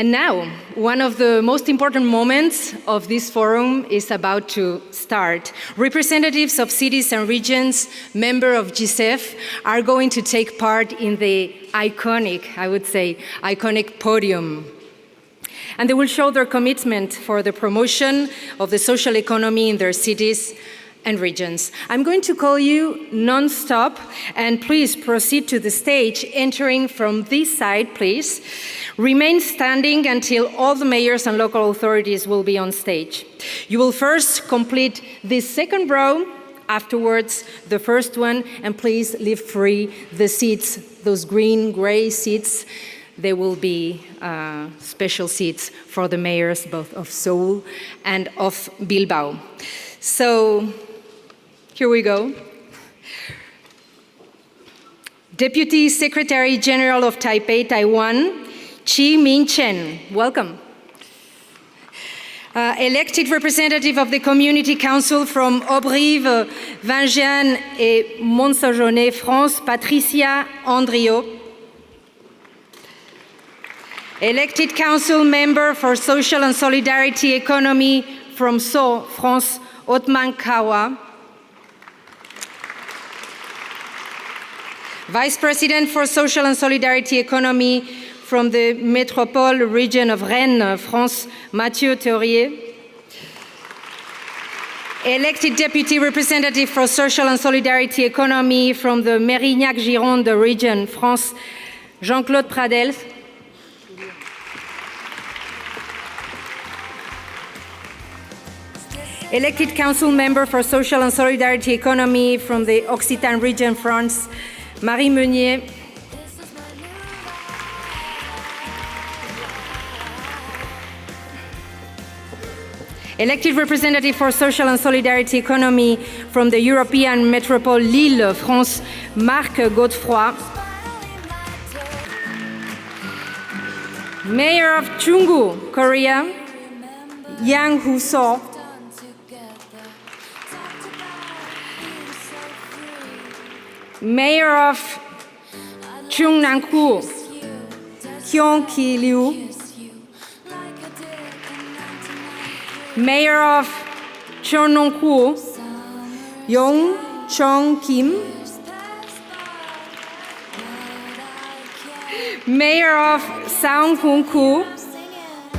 And now, one of the most important moments of this forum is about to start. Representatives of cities and regions, members of GICEF, are going to take part in the iconic, I would say, iconic podium. And they will show their commitment for the promotion of the social economy in their cities and regions. I'm going to call you non-stop, and please proceed to the stage, entering from this side, please. Remain standing until all the mayors and local authorities will be on stage. You will first complete this second row, afterwards the first one, and please leave free the seats, those green, gray seats. There will be special seats for the mayors both of Seoul and of Bilbao. So, here we go. Deputy Secretary General of Taipei, Taiwan, Chi Min-chen, welcome. Elected representative of the Community Council from Aube-Rive, Vingiane et Montsajonais, France, Patricia Andriot. Elected Council Member for Social and Solidarity Economy from Sceaux, France, Othman Kawa. Vice President for Social and Solidarity Economy from the Métropole region of Rennes, France, Mathieu Théorier. Elected Deputy Representative for Social and Solidarity Economy from the Mérignac-Gironde region, France, Jean-Claude Pradel. Elected Council Member for Social and Solidarity Economy from the Occitane region, France, Marie Meunier. Elected Representative for Social and Solidarity Economy from the European Metropole Lille, France, Marc Godefroy. Mayor of Chungju, Korea, Yang Hoo-so. Mayor of Chungnam-gu, Hyun Ki-liu. Mayor of Cheongnam-gu, Yong Chong-kim. Mayor of Sangwon-gu,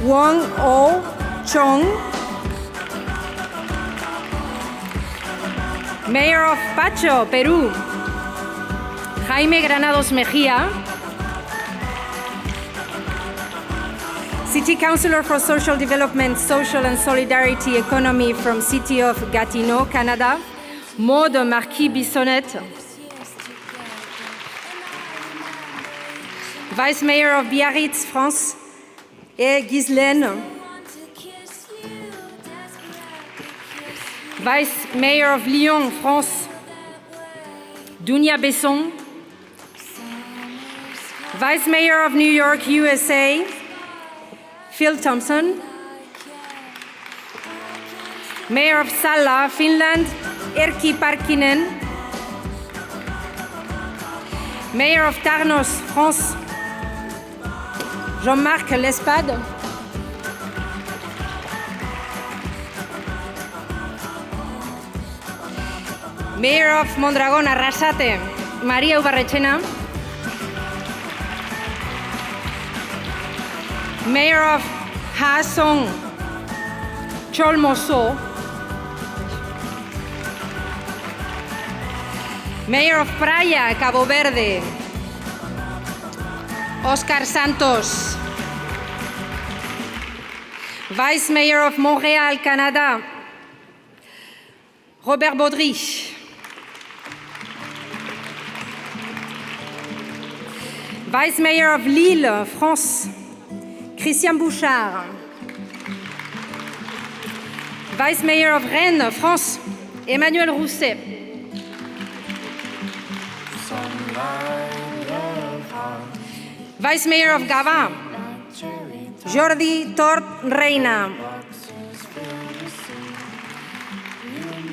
Wong Oh-chong. Mayor of Pacho, Peru, Jaime Granados Mejía. City Councillor for Social Development, Social and Solidarity Economy from City of Gatineau, Canada, Maud Marquis-Bissonnette. Vice Mayor of Biarritz, France, et Ghislaine. Vice Mayor of Lyon, France, Dounia Besson. Vice Mayor of New York, USA, Phil Thompson. Mayor of Salla, Finland, Erkki Parkkinen. Mayor of Tarnos, France, Jean-Marc Lespade. Mayor of Mondragón, Arrasate, María Ubarrechena. Mayor of Ha Song, Chol Moso. Mayor of Praia, Cabo Verde, Oscar Santos. Vice Mayor of Montreal, Canada, Robert Baudry. Vice Mayor of Lille, France, Christian Bouchard. Vice Mayor of Rennes, France, Emmanuel Rousset. Vice Mayor of Gavin, Jordi Tort Reina.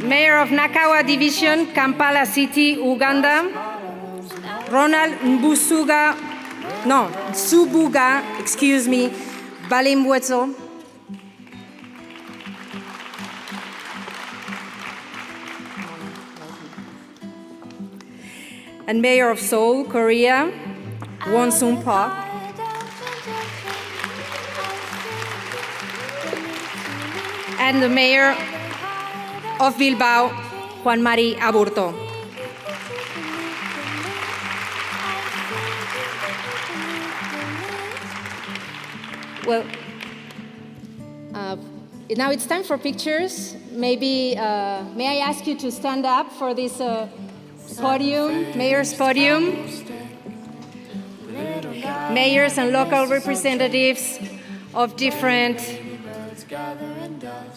Mayor of Nakawa Division, Kampala City, Uganda, Ronald Subuga, Balim Wetzel. And Mayor of Seoul, Korea, Won Sung Park. And the Mayor of Bilbao, Juan Mari Aburto. Well, now it's time for pictures. Maybe, may I ask you to stand up for this podium, Mayor's podium. Mayors and local representatives of different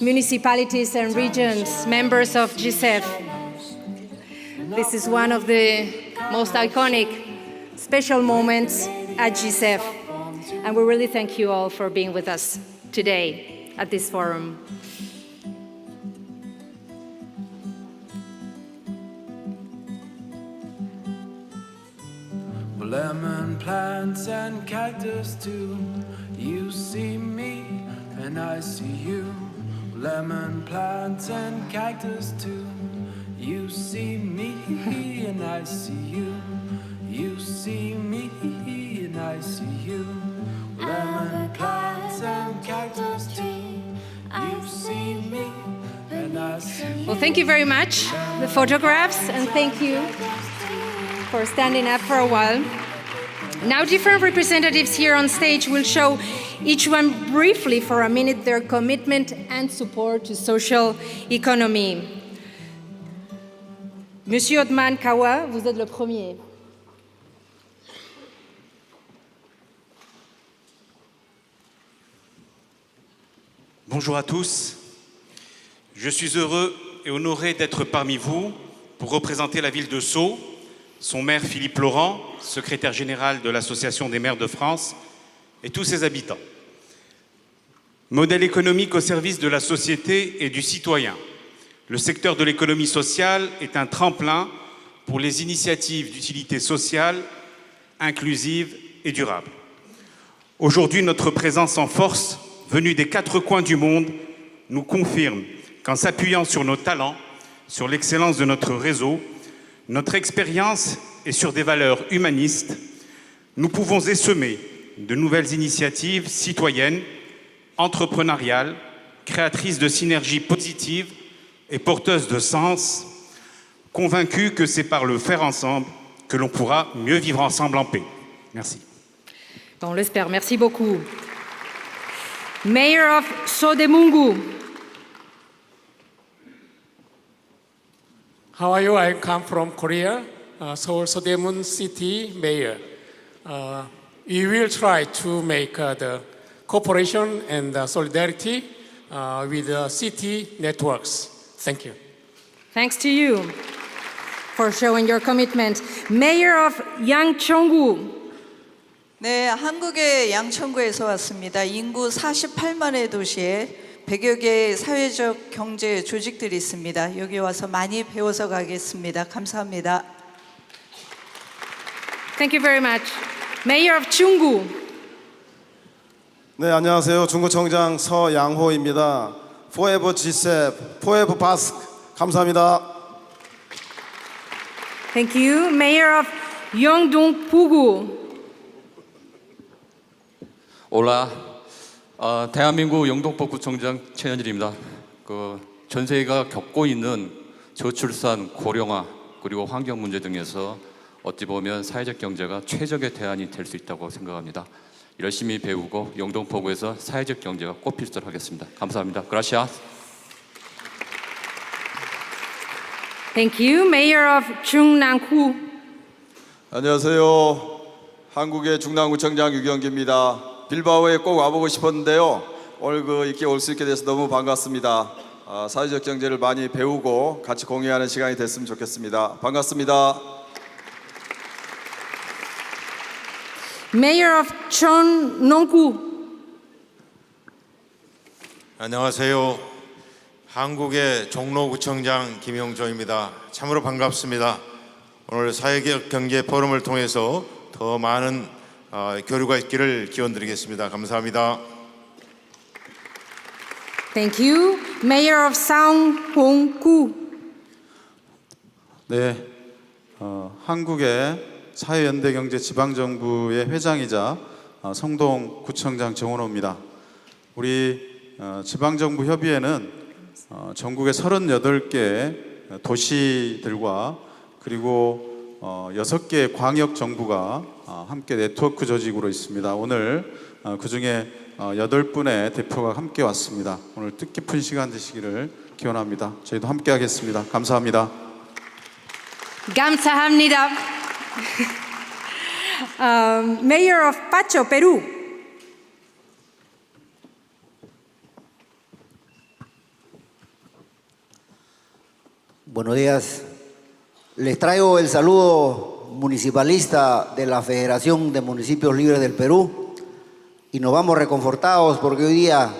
municipalities and regions, members of GICEF. This is one of the most iconic special moments at GICEF. And we really thank you all for being with us today at this forum. Lemon plants and cactus too. You see me and I see you. Lemon plants and cactus too. You see me and I see you. You see me and I see you. Lemon plants and cactus too. You see me and I see you. Well, thank you very much, the photographs, and thank you for standing up for a while. Now different representatives here on stage will show each one briefly for a minute their commitment and support to social economy. Monsieur Othman Kawa, vous êtes le premier. Bonjour à tous. Je suis heureux et honoré d'être parmi vous pour représenter la ville de Sceaux, son maire Philippe Laurent, secrétaire général de l'Association des maires de France, et tous ses habitants. Modèle économique au service de la société et du citoyen, le secteur de l'économie sociale est un tremplin pour les initiatives d'utilité sociale, inclusive et durable. Aujourd'hui, notre présence en force, venue des 4 coins du monde, nous confirme qu'en s'appuyant sur nos talents, sur l'excellence de notre réseau, notre expérience et sur des valeurs humanistes, nous pouvons essaimer de nouvelles initiatives citoyennes, entrepreneuriales, créatrices de synergies positives et porteuses de sens, convaincus que c'est par le faire ensemble que l'on pourra mieux vivre ensemble en paix. Merci. On l'espère, merci beaucoup. Mayor of Sodemungu. How are you? I come from Korea, Seoul Sodaemun City Mayor. We will try to make the cooperation and solidarity with the city networks. Thank you. Thanks to you for showing your commitment. Mayor of Yangcheongu. 네, 한국의 양천구에서 왔습니다. 인구 48만의 도시에 100여 개의 사회적 경제 조직들이 있습니다. 여기 와서 많이 배워서 가겠습니다. 감사합니다. Thank you very much. Mayor of Chunggu. 네, 안녕하세요. 중구청장 서양호입니다. Forever GCEF, Forever Basque. 감사합니다. Thank you. Mayor of Yeongdong-pugu. 올라, 대한민국 영동포구청장 최현일입니다. 전 세계가 겪고 있는 저출산, 고령화, 그리고 환경 문제 등에서 어찌 보면 사회적 경제가 최적의 대안이 될 수 있다고 생각합니다. 열심히 배우고 영동포구에서 사회적 경제가 꽃필 수 있도록 하겠습니다. 감사합니다. Gracias. Thank you. Mayor of Chungnam-gu. 안녕하세요. 한국의 중남구청장 유경기입니다. 빌바오에 꼭 와보고 싶었는데요. 오늘 이렇게 올 수 있게 돼서 너무 반갑습니다. 사회적 경제를 많이 배우고 같이 공유하는 시간이 됐으면 좋겠습니다. 반갑습니다. Mayor of Cheonnonggu. 안녕하세요. 한국의 종로구청장 김용조입니다. 참으로 반갑습니다. 오늘 사회적 경제 포럼을 통해서 더 많은 교류가 있기를 기원드리겠습니다. 감사합니다. Thank you. Mayor of Sangwon-gu. 네, 한국의 사회연대경제 지방정부의 회장이자 성동구청장 정원호입니다. 우리 지방정부 협의회는 전국의 38개 도시들과 그리고 6개의 광역정부가 함께 네트워크 조직으로 있습니다. 오늘 그중에 8분의 대표가 함께 왔습니다. 오늘 뜻깊은 시간 되시기를 기원합니다. 저희도 함께 하겠습니다. 감사합니다. 감사합니다. Mayor of Pacho, Perú. Buenos días. Les traigo el saludo municipalista de la Federación de Municipios Libres del Perú y nos vamos reconfortados porque hoy día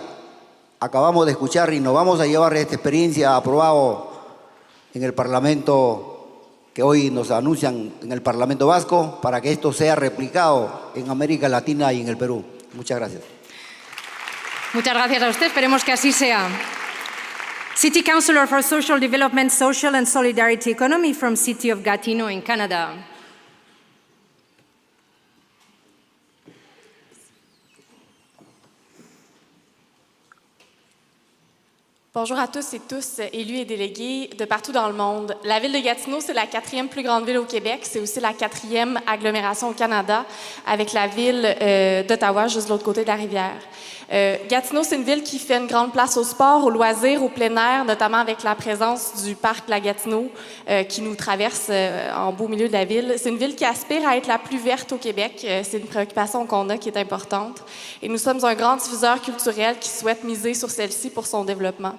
acabamos de escuchar y nos vamos a llevar esta experiencia aprobado en el Parlamento que hoy nos anuncian en el Parlamento Vasco para que esto sea replicado en América Latina y en el Perú. Muchas gracias. Muchas gracias a usted. Esperemos que así sea. City Councillor for Social Development, Social and Solidarity Economy from City of Gatineau in Canada. Bonjour à tous et tous, élus et délégués de partout dans le monde. La ville de Gatineau, c'est la 4e plus grande ville au Québec. C'est aussi la 4e agglomération au Canada, avec la ville d'Ottawa, juste de l'autre côté de la rivière. Gatineau, c'est une ville qui fait une grande place au sport, aux loisirs, au plein air, notamment avec la présence du parc La Gatineau qui nous traverse en beau milieu de la ville. C'est une ville qui aspire à être la plus verte au Québec. C'est une préoccupation qu'on a qui est importante. Et nous sommes un grand diffuseur culturel qui souhaite miser sur celle-ci pour son développement.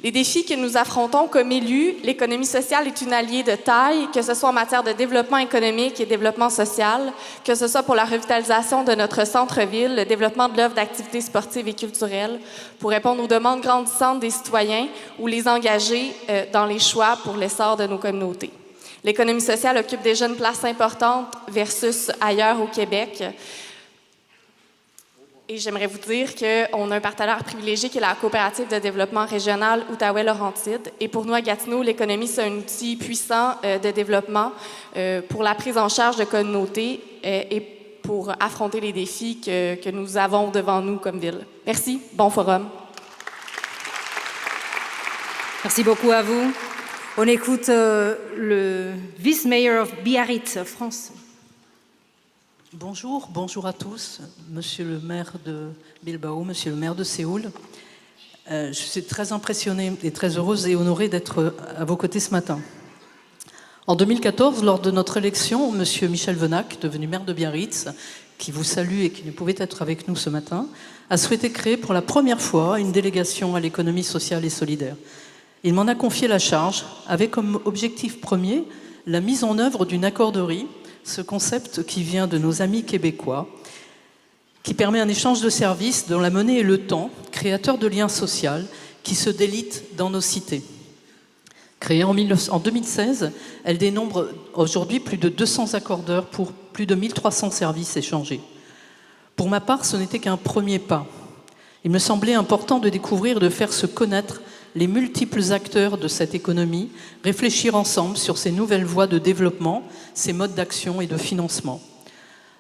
Les défis que nous affrontons comme élus, l'économie sociale est une alliée de taille, que ce soit en matière de développement économique et développement social, que ce soit pour la revitalisation de notre centre-ville, le développement de l'offre d'activités sportives et culturelles, pour répondre aux demandes grandissantes des citoyens ou les engager dans les choix pour l'essor de nos communautés. L'économie sociale occupe déjà une place importante versus ailleurs au Québec. Et j'aimerais vous dire qu'on a un partenaire privilégié qui est la coopérative de développement régional Outaouais-Laurentides. Et pour nous, à Gatineau, l'économie, c'est un outil puissant de développement pour la prise en charge de communautés et pour affronter les défis que nous avons devant nous comme ville. Merci. Bon forum. Merci beaucoup à vous. On écoute le vice-mayor of Biarritz, France. Bonjour, bonjour à tous, monsieur le maire de Bilbao, monsieur le maire de Séoul. Je suis très impressionnée et très heureuse et honorée d'être à vos côtés ce matin. En 2014, lors de notre élection, monsieur Michel Venac, devenu maire de Biarritz, qui vous salue et qui ne pouvait être avec nous ce matin, a souhaité créer pour la première fois une délégation à l'économie sociale et solidaire. Il m'en a confié la charge avec comme objectif premier la mise en œuvre d'une accorderie, ce concept qui vient de nos amis québécois, qui permet un échange de services dont la monnaie est le temps, créateur de liens sociaux qui se délitent dans nos cités. Créée en 2016, elle dénombre aujourd'hui plus de 200 accordeurs pour plus de 1300 services échangés. Pour ma part, ce n'était qu'un premier pas. Il me semblait important de découvrir et de faire se connaître les multiples acteurs de cette économie, réfléchir ensemble sur ces nouvelles voies de développement, ces modes d'action et de financement.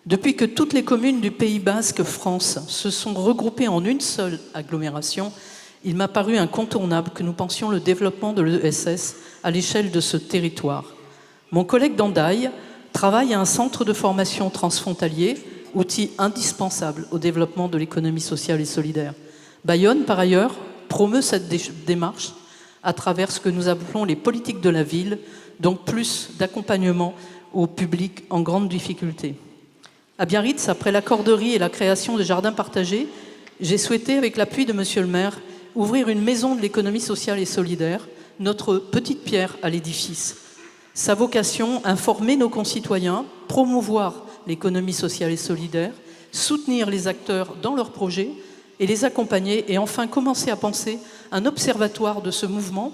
Depuis que toutes les communes du Pays Basque France se sont regroupées en une seule agglomération, il m'a paru incontournable que nous pensions le développement de l'ESS à l'échelle de ce territoire. Mon collègue d'Andaille travaille à un centre de formation transfrontalier, outil indispensable au développement de l'économie sociale et solidaire. Bayonne, par ailleurs, promeut cette démarche à travers ce que nous appelons les politiques de la ville, donc plus d'accompagnement au public en grande difficulté. À Biarritz, après l'accorderie et la création de jardins partagés, j'ai souhaité, avec l'appui de monsieur le maire, ouvrir une maison de l'économie sociale et solidaire, notre petite pierre à l'édifice. Sa vocation, informer nos concitoyens, promouvoir l'économie sociale et solidaire, soutenir les acteurs dans leurs projets et les accompagner et enfin commencer à penser un observatoire de ce mouvement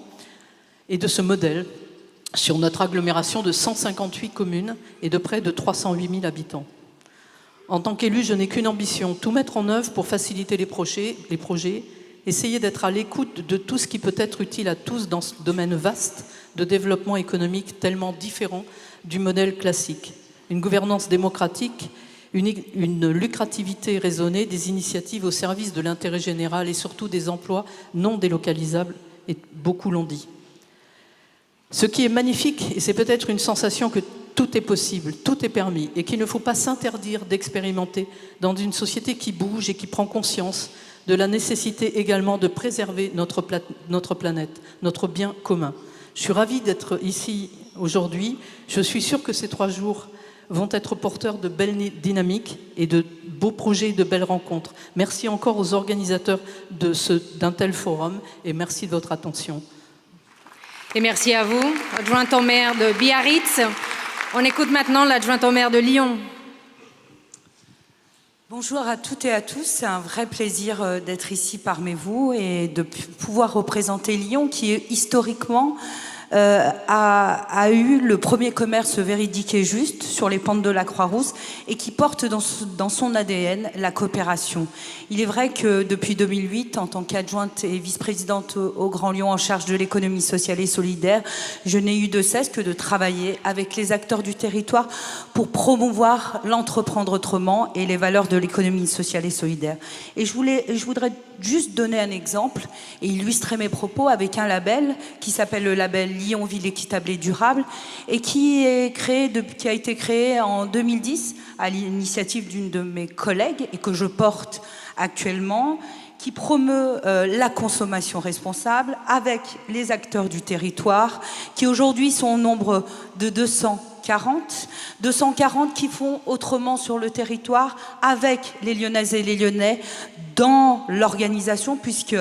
et de ce modèle sur notre agglomération de 158 communes et de près de 308 000 habitants. En tant qu'élu, je n'ai qu'une ambition, tout mettre en œuvre pour faciliter les projets Essayer d'être à l'écoute de tout ce qui peut être utile à tous dans ce domaine vaste de développement économique tellement différent du modèle classique. Une gouvernance démocratique, une lucrativité raisonnée, des initiatives au service de l'intérêt général et surtout des emplois non délocalisables, et beaucoup l'ont dit. Ce qui est magnifique, et c'est peut-être une sensation que tout est possible, tout est permis, et qu'il ne faut pas s'interdire d'expérimenter dans une société qui bouge et qui prend conscience de la nécessité également de préserver notre planète, notre bien commun. Je suis ravie d'être ici aujourd'hui. Je suis sûre que ces 3 jours vont être porteurs de belles dynamiques et de beaux projets et de belles rencontres. Merci encore aux organisateurs d'un tel forum et merci de votre attention. Et merci à vous, adjointe au maire de Biarritz. On écoute maintenant l'adjointe au maire de Lyon. Bonjour à toutes et à tous, c'est un vrai plaisir d'être ici parmi vous et de pouvoir représenter Lyon qui historiquement a eu le premier commerce véridique et juste sur les pentes de la Croix-Rousse et qui porte dans son ADN la coopération. Il est vrai que depuis 2008, en tant qu'adjointe et vice-présidente au Grand Lyon en charge de l'économie sociale et solidaire, je n'ai eu de cesse que de travailler avec les acteurs du territoire pour promouvoir l'entreprendre autrement et les valeurs de l'économie sociale et solidaire. Et je voudrais juste donner un exemple et illustrer mes propos avec un label qui s'appelle le label Lyon Ville équitable et durable et qui a été créé en 2010 à l'initiative d'une de mes collègues et que je porte actuellement, qui promeut la consommation responsable avec les acteurs du territoire qui aujourd'hui sont au nombre de 240 qui font autrement sur le territoire avec les Lyonnaises et les Lyonnais dans l'organisation puisque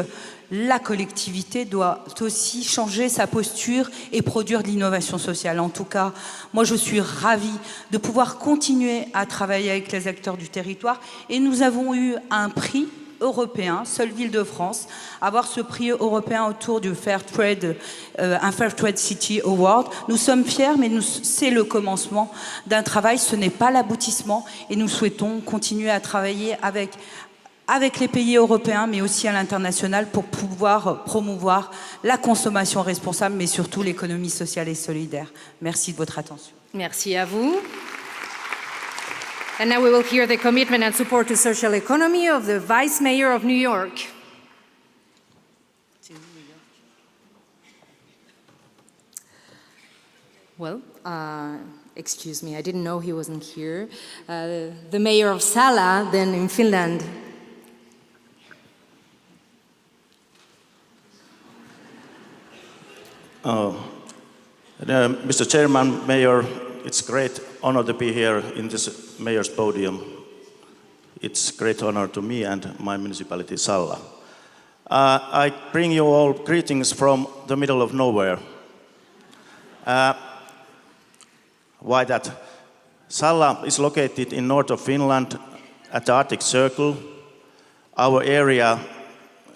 la collectivité doit aussi changer sa posture et produire de l'innovation sociale. En tout cas, moi je suis ravie de pouvoir continuer à travailler avec les acteurs du territoire et nous avons eu un prix européen, seule ville de France, avoir ce prix européen autour du Fair Trade, un Fair Trade City Award. Nous sommes fiers, mais c'est le commencement d'un travail, ce n'est pas l'aboutissement et nous souhaitons continuer à travailler avec les pays européens, mais aussi à l'international pour pouvoir promouvoir la consommation responsable, mais surtout l'économie sociale et solidaire. Merci de votre attention. Merci à vous. And now we will hear the commitment and support to social economy of the Vice Mayor of New York. Well, excuse me, I didn't know he wasn't here. The mayor of Sala, then in Finland. Mr. Chairman, Mayor, it's a great honor to be here in this mayor's podium. It's a great honor to me and my municipality, Salla. I bring you all greetings from the middle of nowhere. Why that? Salla is located in north of Finland at the Arctic Circle. Our area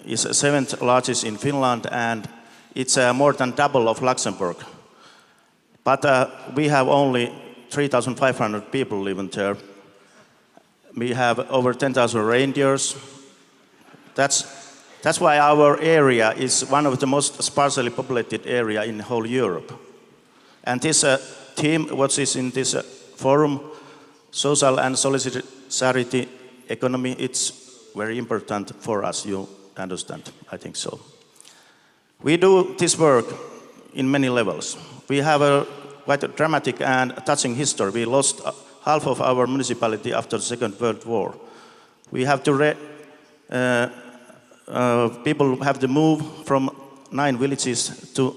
is 7th largest in Finland and it's more than double of Luxembourg. But we have only 3,500 people living there. We have over 10,000 reindeers. That's why our area is one of the most sparsely populated area in whole Europe. And this theme, what is in this forum, social and solidarity economy, it's very important for us, you understand, I think so. We do this work in many levels. We have a quite a dramatic and touching history. We lost half of our municipality after the Second World War. We have to people have to move from 9 villages to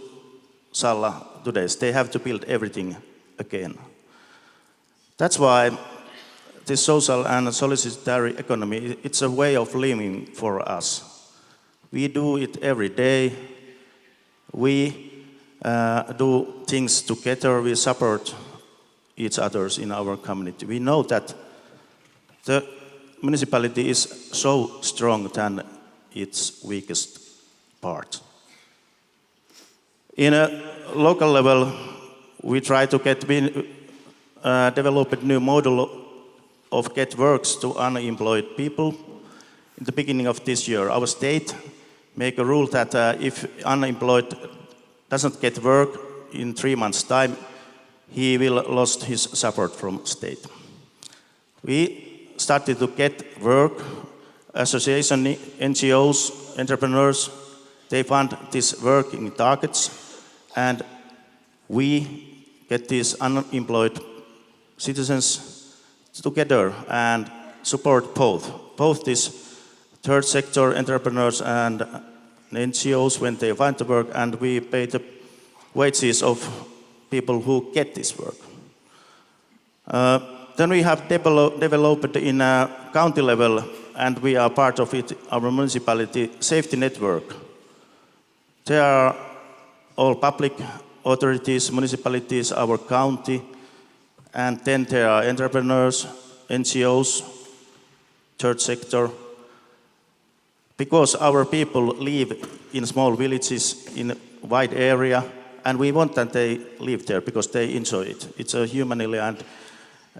Salla today. They have to build everything again. That's why this social and solidarity economy, it's a way of living for us. We do it every day. We do things together, we support each other in our community. We know that the municipality is so strong than its weakest part. In a local level, we try to develop a new model of get works to unemployed people. In the beginning of this year, our state make a rule that if unemployed doesn't get work in 3 months' time, he will lose his support from state. We started to get work, association, NGOs, entrepreneurs, they fund these working targets, and we get these unemployed citizens together and support both these third sector entrepreneurs and NGOs when they find the work, and we pay the wages of people who get this work. Then we have developed in a county level, and we are part of it, our municipality safety network. There are all public authorities, municipalities, our county, and then there are entrepreneurs, NGOs, third sector. Because our people live in small villages in a wide area, and we want that they live there because they enjoy it. It's humanly and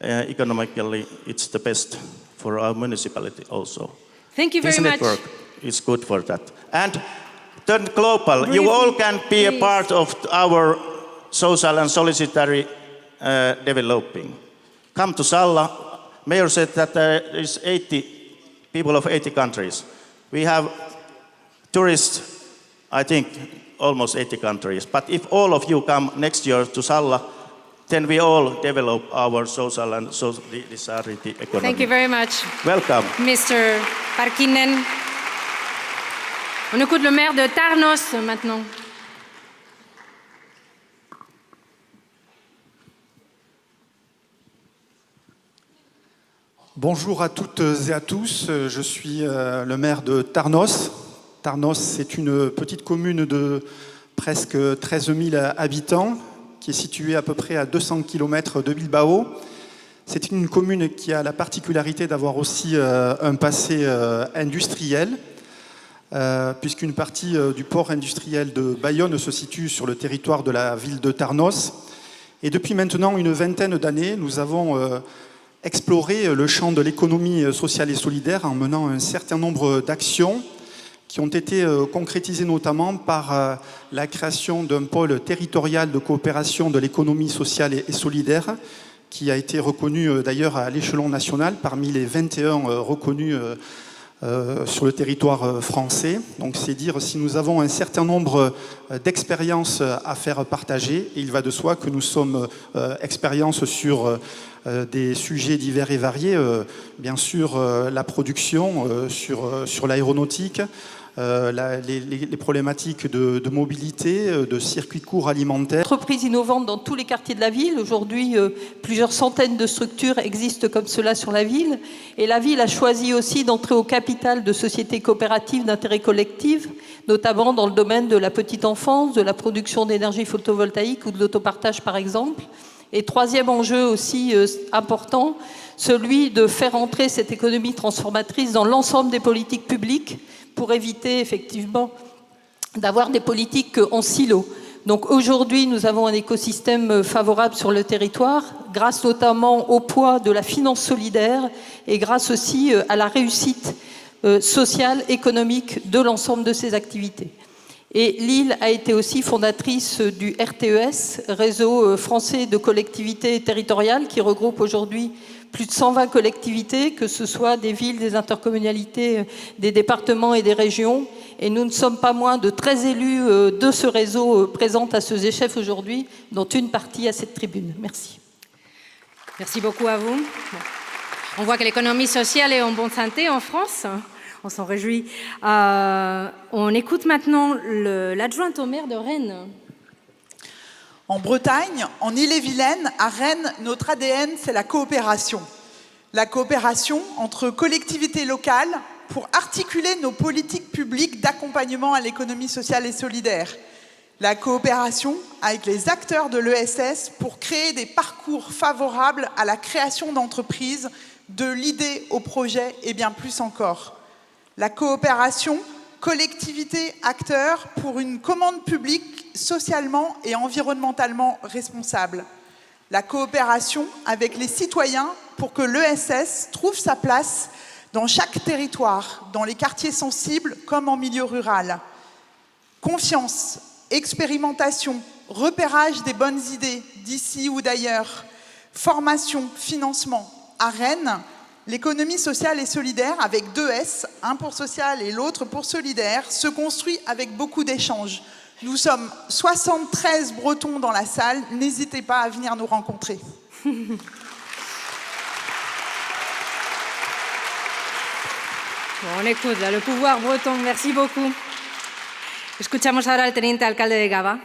economically, it's the best for our municipality also. Thank you very this much. Network is good for that. And then global, you all can be a part of our social and solidarity developing. Come to Salla. Mayor said that there is 80 people of 80 countries. We have tourists, I think, almost 80 countries. But if all of you come next year to Salla, then we all develop our social and solidarity economy. Thank you very much. Welcome. Mr. Parkkinen. On écoute le maire de Tarnos maintenant. Bonjour à toutes et à tous, je suis le maire de Tarnos. Tarnos, c'est une petite commune de presque 13 000 habitants qui est située à peu près à 200 km de Bilbao. C'est une commune qui a la particularité d'avoir aussi un passé industriel, puisqu'une partie du port industriel de Bayonne se situe sur le territoire de la ville de Tarnos. Et depuis maintenant une vingtaine d'années, nous avons explorer le champ de l'économie sociale et solidaire en menant un certain nombre d'actions qui ont été concrétisées notamment par la création d'un pôle territorial de coopération de l'économie sociale et solidaire qui a été reconnu d'ailleurs à l'échelon national parmi les 21 reconnus sur le territoire français. Donc c'est dire si nous avons un certain nombre d'expériences à faire partager, et il va de soi que nous sommes expériences sur des sujets divers et variés, bien sûr la production, sur l'aéronautique, les problématiques de mobilité, de circuits courts alimentaires. Entreprises innovantes dans tous les quartiers de la ville. Aujourd'hui, plusieurs centaines de structures existent comme cela sur la ville. Et la ville a choisi aussi d'entrer au capital de sociétés coopératives d'intérêt collectif, notamment dans le domaine de la petite enfance, de la production d'énergie photovoltaïque ou de l'autopartage par exemple. Et troisième enjeu aussi important, celui de faire entrer cette économie transformatrice dans l'ensemble des politiques publiques pour éviter effectivement d'avoir des politiques en silo. Donc aujourd'hui, nous avons un écosystème favorable sur le territoire, grâce notamment au poids de la finance solidaire et grâce aussi à la réussite sociale, économique de l'ensemble de ces activités. Et Lille a été aussi fondatrice du RTES, réseau français de collectivités territoriales, qui regroupe aujourd'hui plus de 120 collectivités, que ce soit des villes, des intercommunalités, des départements et des régions. Et nous ne sommes pas moins de 13 élus de ce réseau présents à ce chefs aujourd'hui, dont une partie à cette tribune. Merci. Merci beaucoup à vous. On voit que l'économie sociale est en bonne santé en France. On s'en réjouit. On écoute maintenant l'adjointe au maire de Rennes. En Bretagne, en Ille-et-Vilaine, à Rennes, notre ADN, c'est la coopération. La coopération entre collectivités locales pour articuler nos politiques publiques d'accompagnement à l'économie sociale et solidaire. La coopération avec les acteurs de l'ESS pour créer des parcours favorables à la création d'entreprises, de l'idée au projet et bien plus encore. La coopération collectivités-acteurs pour une commande publique socialement et environnementalement responsable. La coopération avec les citoyens pour que l'ESS trouve sa place dans chaque territoire, dans les quartiers sensibles comme en milieu rural. Confiance, expérimentation, repérage des bonnes idées d'ici ou d'ailleurs, formation, financement. À Rennes, l'économie sociale et solidaire, avec 2 S, un pour social et l'autre pour solidaire, se construit avec beaucoup d'échanges. Nous sommes 73 Bretons dans la salle, n'hésitez pas à venir nous rencontrer. Bon, on écoute le pouvoir breton, merci beaucoup. Escuchamos ahora al teniente alcalde de Gaba.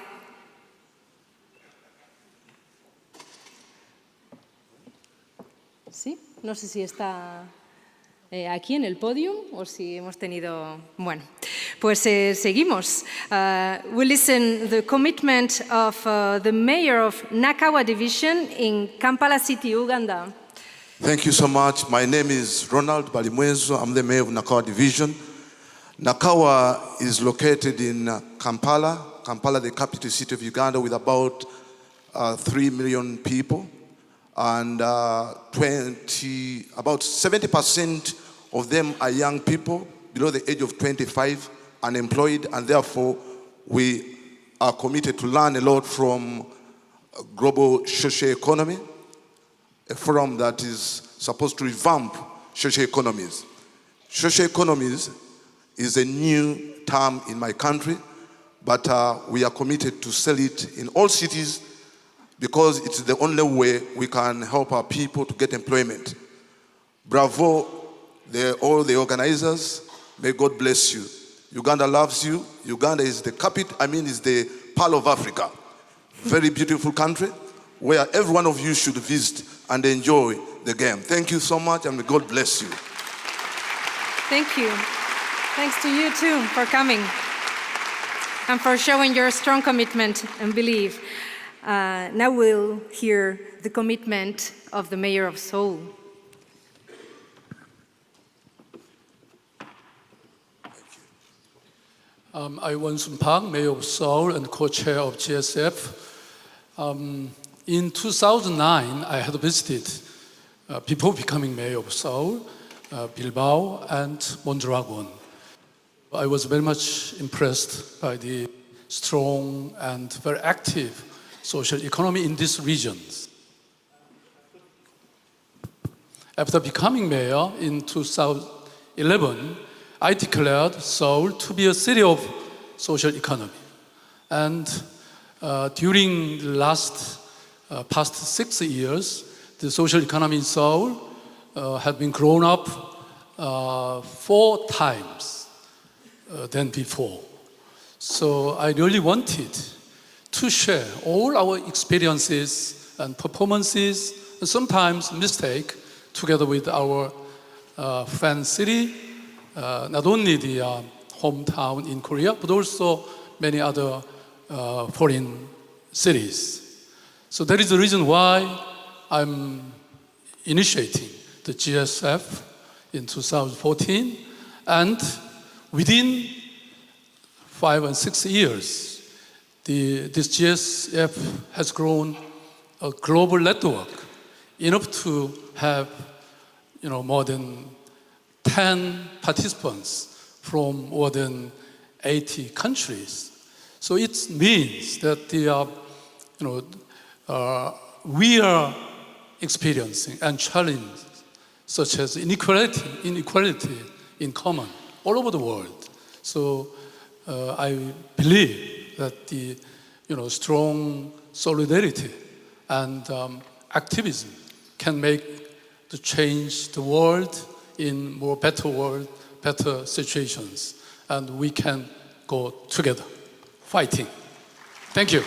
Sí, no sé si está aquí en el podium o si hemos tenido... Bueno, pues seguimos. We listen the commitment of the mayor of Nakawa Division in Kampala City, Uganda. Thank you so much. My name is Ronald Balimwezo. I'm the mayor of Nakawa Division. Nakawa is located in Kampala. Kampala, the capital city of Uganda, with about 3 million people. And about 70% of them are young people below the age of 25, unemployed, and therefore we are committed to learn a lot from global social economy, a forum that is supposed to revamp social economies. Social economies is a new term in my country, but we are committed to sell it in all cities because it's the only way we can help our people to get employment. Bravo, all the organizers. May God bless you. Uganda loves you. Uganda is the capital, is the pearl of Africa. Very beautiful country where every one of you should visit and enjoy the game. Thank you so much, and may God bless you. Thank you. Thanks to you too for coming and for showing your strong commitment and belief. Now we'll hear the commitment of the mayor of Seoul. I Won-Sun Park, mayor of Seoul and co-chair of GSF. In 2009, I had visited, before becoming mayor of Seoul, Bilbao and Mondragon. I was very much impressed by the strong and very active social economy in these regions. After becoming mayor in 2011, I declared Seoul to be a city of social economy. And during the past 6 years, the social economy in Seoul had been grown up 4 times than before. So I really wanted to share all our experiences and performances, and sometimes mistake, together with our fan city, not only the hometown in Korea, but also many other foreign cities. So that is the reason why I'm initiating the GSF in 2014, and within 5 and 6 years, this GSF has grown a global network, enough to have more than 10 participants from more than 80 countries. So it means that we are experiencing and challenges such as inequality in common all over the world. So I believe that the strong solidarity and activism can make to change the world in better situations, and we can go together, fighting. Thank you.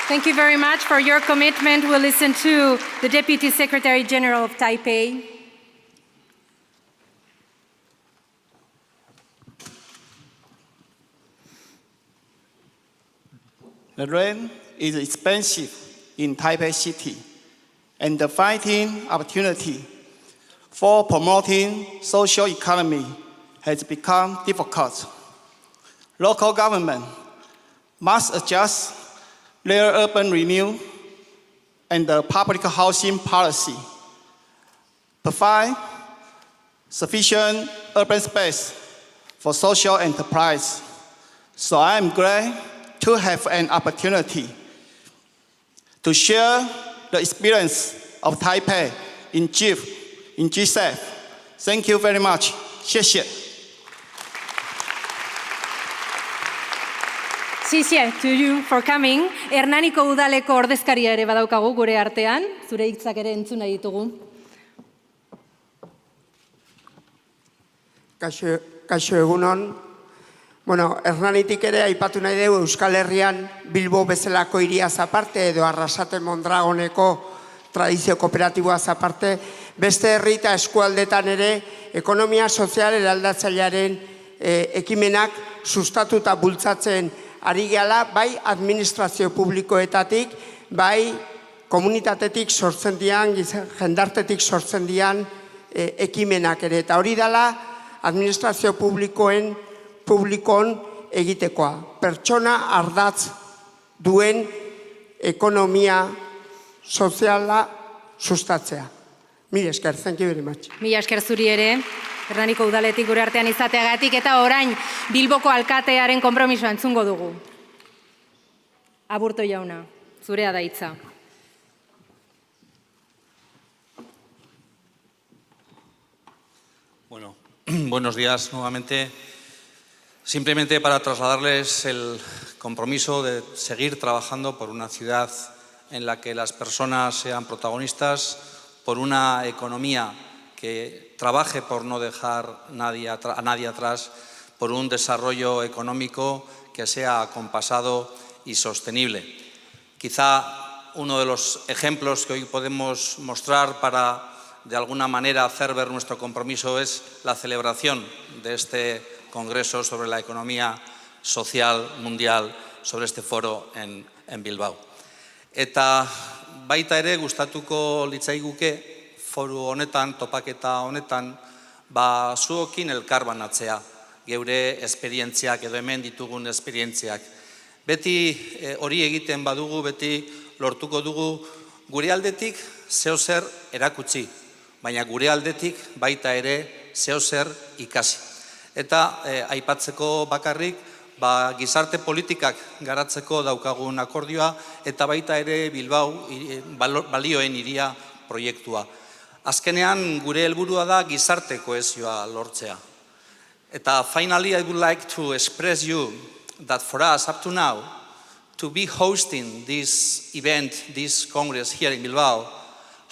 Thank you very much for your commitment. We'll listen to the Deputy Secretary General of Taipei. The rain is expensive in Taipei City, and the fighting opportunity for promoting social economy has become difficult. Local government must adjust their urban renewal and the public housing policy. provide sufficient urban space for social enterprise. So I am glad to have an opportunity to share the experience of Taipei in GCEF. Thank you very much. 谢谢。Xixie, to you for coming. Hernaniko udaleko ordezkaria ere badaukagu gure artean, zure hitzak ere entzun nahi ditugu. Kaixo egunon. Bueno, Hernanitik ere aipatu nahi dugu Euskal Herrian Bilbo bezalako hiriaz aparte edo Arrasate Mondragoneko tradizio kooperatiboaz aparte, beste herri eta eskualdetan ere ekonomia sozial eraldatzailearen ekimenak sustatuta bultzatzen ari gehala, bai administrazio publikoetatik, bai komunitatetik sortzen dian, jendartetik sortzen dian ekimenak ere. Eta hori dela administrazio publikoon egitekoa. Pertsona ardatz duen ekonomia soziala sustatzea. Mila esker, thank you very much. Mila esker zuri ere, Hernaniko udaletik gure artean izateagatik, eta orain Bilboko alkatearen konpromisoa entzungo dugu. Aburto jauna, zurea da hitza. Bueno, buenos días nuevamente. Simplemente para trasladarles el compromiso de seguir trabajando por una ciudad en la que las personas sean protagonistas, por una economía que trabaje por no dejar a nadie atrás, por un desarrollo económico que sea acompasado y sostenible. Quizá uno de los ejemplos que hoy podemos mostrar para, de alguna manera, hacer ver nuestro compromiso es la celebración de este Congreso sobre la economía social mundial, sobre este foro en Bilbao. Eta baita ere gustatuko litzaiguke foru honetan, topaketa honetan, zuokin elkarbanatzea, geure esperientziak edo hemen ditugun esperientziak. Beti hori egiten badugu, beti lortuko dugu gure aldetik zeozer erakutsi, baina gure aldetik baita ere zeozer ikasi. Eta aipatzeko bakarrik, gizarte politikak garatzeko daukagun akordioa eta baita ere Bilbao balioen hiria proiektua. Azkenean gure helburua da gizarte kohesioa lortzea. Eta finally I would like to express you that for us up to now to be hosting this event, this Congress here in Bilbao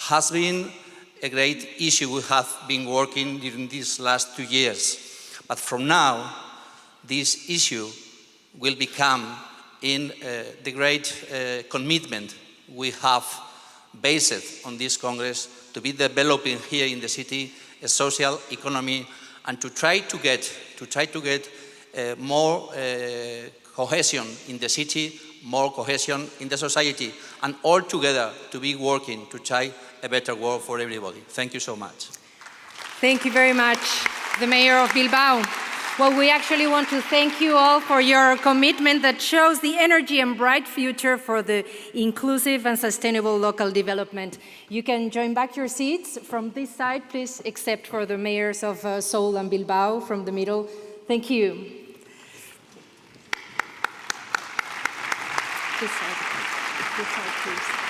has been a great issue we have been working during these last 2 years. But from now, this issue will become in the great commitment we have based on this Congress to be developing here in the city a social economy and to try to get more cohesion in the city, more cohesion in the society, and all together to be working to try a better world for everybody. Thank you so much. Thank you very much, the Mayor of Bilbao. Well, we actually want to thank you all for your commitment that shows the energy and bright future for the inclusive and sustainable local development. You can join back your seats from this side, please, except for the mayors of Seoul and Bilbao from the middle. Thank you. This side, please.